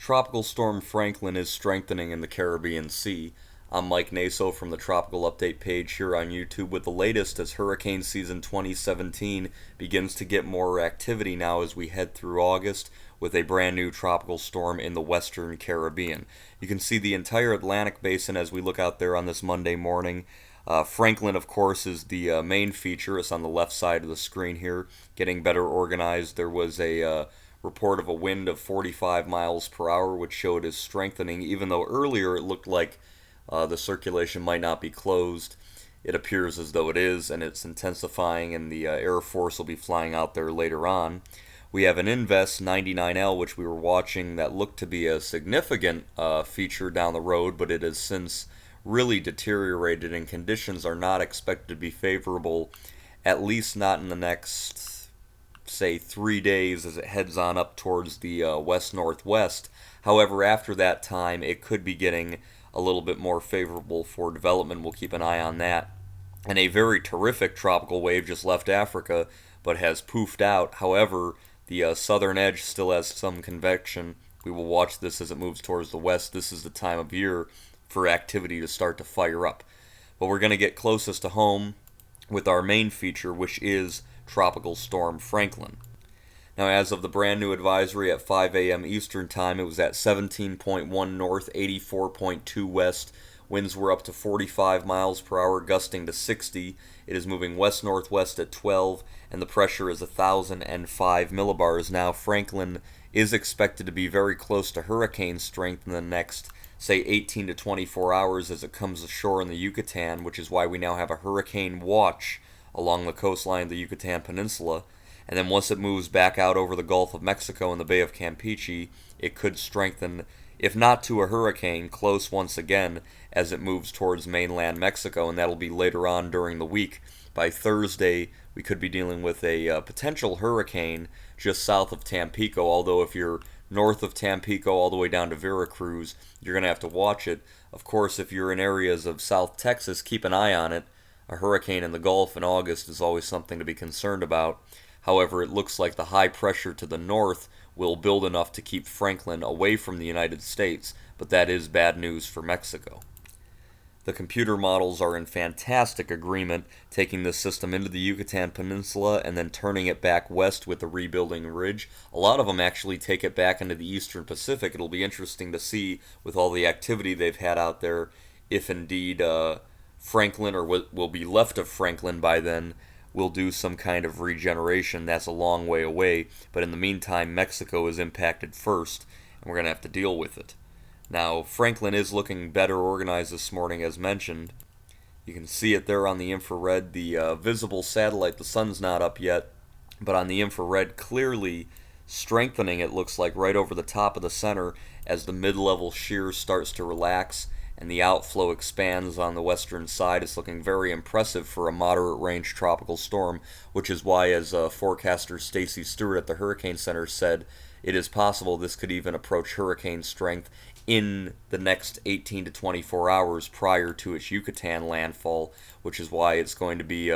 Tropical Storm Franklin is strengthening in the Caribbean Sea. I'm Mike Naso from the Tropical Update page here on YouTube with the latest as hurricane season 2017 begins to get more activity now as we head through August with a brand new tropical storm in the western Caribbean. You can see the entire Atlantic basin as we look out there on this Monday morning. Franklin, of course, is the main feature. It's on the left side of the screen here, getting better organized. There was a report of a wind of 45 miles per hour, which showed is strengthening, even though earlier it looked like the circulation might not be closed. It appears as though it is, and it's intensifying, and the Air Force will be flying out there later on. We have an Invest 99L, which we were watching, that looked to be a significant feature down the road, but it has since really deteriorated, and conditions are not expected to be favorable, at least not in the next say 3 days as it heads on up towards the west-northwest. However, after that time, it could be getting a little bit more favorable for development. We'll keep an eye on that. And a very terrific tropical wave just left Africa, but has poofed out. However, the southern edge still has some convection. We will watch this as it moves towards the west. This is the time of year for activity to start to fire up. But we're going to get closest to home with our main feature, which is Tropical Storm Franklin. Now, as of the brand new advisory at 5 a.m. Eastern Time, it was at 17.1 north, 84.2 west. Winds were up to 45 miles per hour, gusting to 60. It is moving west-northwest at 12, and the pressure is 1,005 millibars. Now, Franklin is expected to be very close to hurricane strength in the next, say, 18 to 24 hours as it comes ashore in the Yucatan, which is why we now have a hurricane watch along the coastline of the Yucatan Peninsula. And then once it moves back out over the Gulf of Mexico and the Bay of Campeche, it could strengthen, if not to a hurricane, close once again as it moves towards mainland Mexico, and that'll be later on during the week. By Thursday, we could be dealing with a potential hurricane just south of Tampico, although if you're north of Tampico all the way down to Veracruz, you're going to have to watch it. Of course, if you're in areas of South Texas, keep an eye on it. A hurricane in the Gulf in August is always something to be concerned about. However, it looks like the high pressure to the north will build enough to keep Franklin away from the United States, but that is bad news for Mexico. The computer models are in fantastic agreement, taking this system into the Yucatan Peninsula and then turning it back west with the rebuilding ridge. A lot of them actually take it back into the eastern Pacific. It'll be interesting to see, with all the activity they've had out there, if indeed Franklin, or what will be left of Franklin by then, will do some kind of regeneration. That's a long way away, but in the meantime, Mexico is impacted first, and we're going to have to deal with it. Now, Franklin is looking better organized this morning, as mentioned. You can see it there on the infrared. The visible satellite, the sun's not up yet, but on the infrared, clearly strengthening, it looks like, right over the top of the center as the mid-level shear starts to relax and the outflow expands on the western side. It's looking very impressive for a moderate range tropical storm, which is why, as forecaster Stacy Stewart at the Hurricane Center said, it is possible this could even approach hurricane strength in the next 18 to 24 hours prior to its Yucatan landfall, which is why it's going to be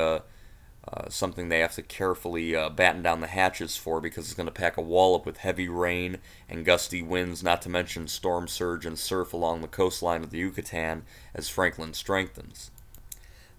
something they have to carefully batten down the hatches for, because it's going to pack a wallop with heavy rain and gusty winds, not to mention storm surge and surf along the coastline of the Yucatan as Franklin strengthens.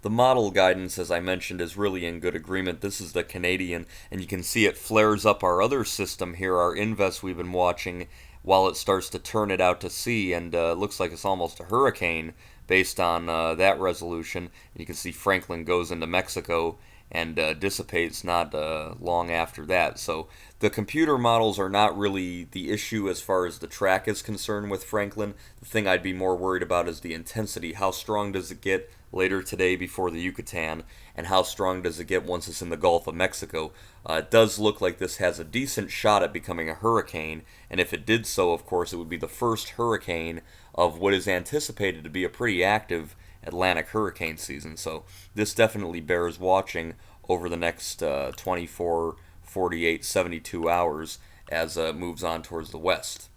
The model guidance, as I mentioned, is really in good agreement. This is the Canadian, and you can see it flares up our other system here, our Invest we've been watching, while it starts to turn it out to sea, and it looks like it's almost a hurricane based on that resolution. You can see Franklin goes into Mexico and dissipates not long after that. So the computer models are not really the issue as far as the track is concerned with Franklin. The thing I'd be more worried about is the intensity. How strong does it get later today before the Yucatan, and how strong does it get once it's in the Gulf of Mexico? It does look like this has a decent shot at becoming a hurricane, and if it did so, of course, it would be the first hurricane of what is anticipated to be a pretty active Atlantic hurricane season. So this definitely bears watching over the next 24, 48, 72 hours as it moves on towards the west.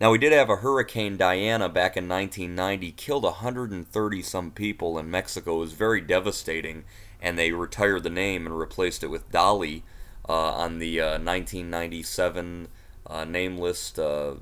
Now, we did have a Hurricane Diana back in 1990, killed 130 some people in Mexico. It was very devastating, and they retired the name and replaced it with Dolly on the 1997 nameless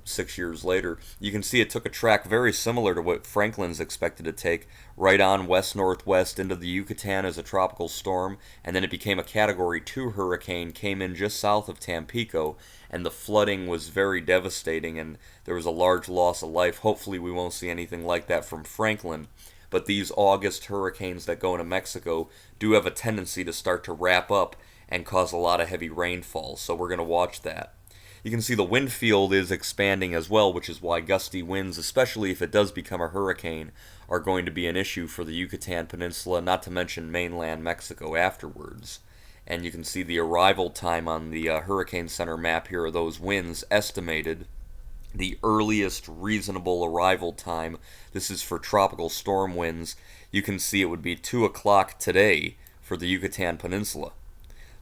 6 years later. You can see it took a track very similar to what Franklin's expected to take, right on west-northwest into the Yucatan as a tropical storm, and then it became a Category 2 hurricane, came in just south of Tampico, and the flooding was very devastating, and there was a large loss of life. Hopefully we won't see anything like that from Franklin. But these August hurricanes that go into Mexico do have a tendency to start to wrap up and cause a lot of heavy rainfall, so we're going to watch that. You can see the wind field is expanding as well, which is why gusty winds, especially if it does become a hurricane, are going to be an issue for the Yucatan Peninsula, not to mention mainland Mexico afterwards. And you can see the arrival time on the Hurricane Center map here of those winds estimated. The earliest reasonable arrival time, this is for tropical storm winds, you can see it would be 2 o'clock today for the Yucatan Peninsula.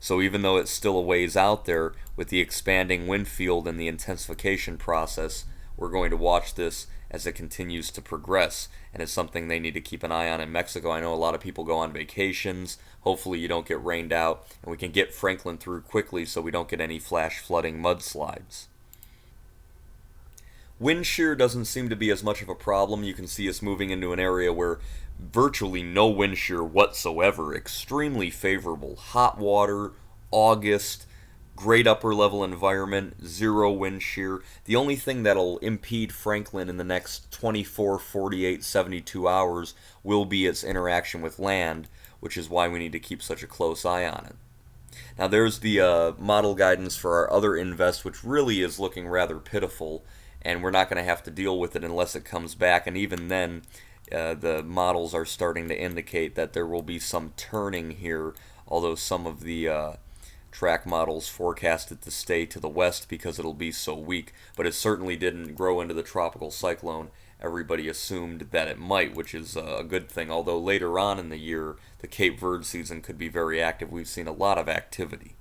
So even though it's still a ways out there, with the expanding wind field and the intensification process, we're going to watch this as it continues to progress, and it's something they need to keep an eye on in Mexico. I know a lot of people go on vacations. Hopefully you don't get rained out, and we can get Franklin through quickly so we don't get any flash flooding mudslides. Wind shear doesn't seem to be as much of a problem. You can see us moving into an area where virtually no wind shear whatsoever. Extremely favorable. Hot water, August, great upper level environment, zero wind shear. The only thing that'll impede Franklin in the next 24, 48, 72 hours will be its interaction with land, which is why we need to keep such a close eye on it. Now there's the model guidance for our other invest, which really is looking rather pitiful, and we're not going to have to deal with it unless it comes back, and even then the models are starting to indicate that there will be some turning here, although some of the track models forecast it to stay to the west because it'll be so weak, but it certainly didn't grow into the tropical cyclone everybody assumed that it might, which is a good thing, although later on in the year the Cape Verde season could be very active. We've seen a lot of activity.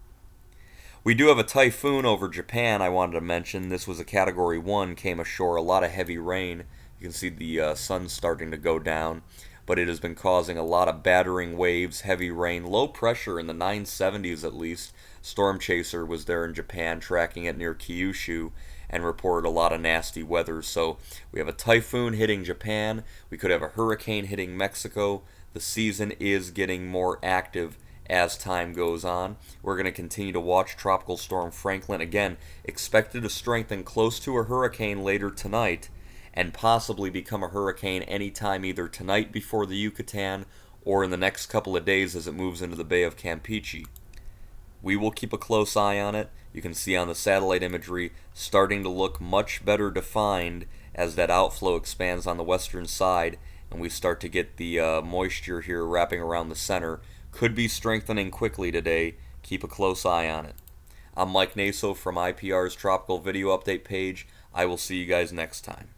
We do have a typhoon over Japan I wanted to mention. This was a Category 1, came ashore, a lot of heavy rain. You can see the sun starting to go down, but it has been causing a lot of battering waves, heavy rain, low pressure in the 970s at least. Storm Chaser was there in Japan tracking it near Kyushu and reported a lot of nasty weather. So we have a typhoon hitting Japan. We could have a hurricane hitting Mexico. The season is getting more active as time goes on. We're going to continue to watch Tropical Storm Franklin, again, expected to strengthen close to a hurricane later tonight, and possibly become a hurricane anytime either tonight before the Yucatan or in the next couple of days as it moves into the Bay of Campeche. We will keep a close eye on it. You can see on the satellite imagery starting to look much better defined as that outflow expands on the western side and we start to get the moisture here wrapping around the center. Could be strengthening quickly today. Keep a close eye on it. I'm Mike Naso from IPR's Tropical Video Update page. I will see you guys next time.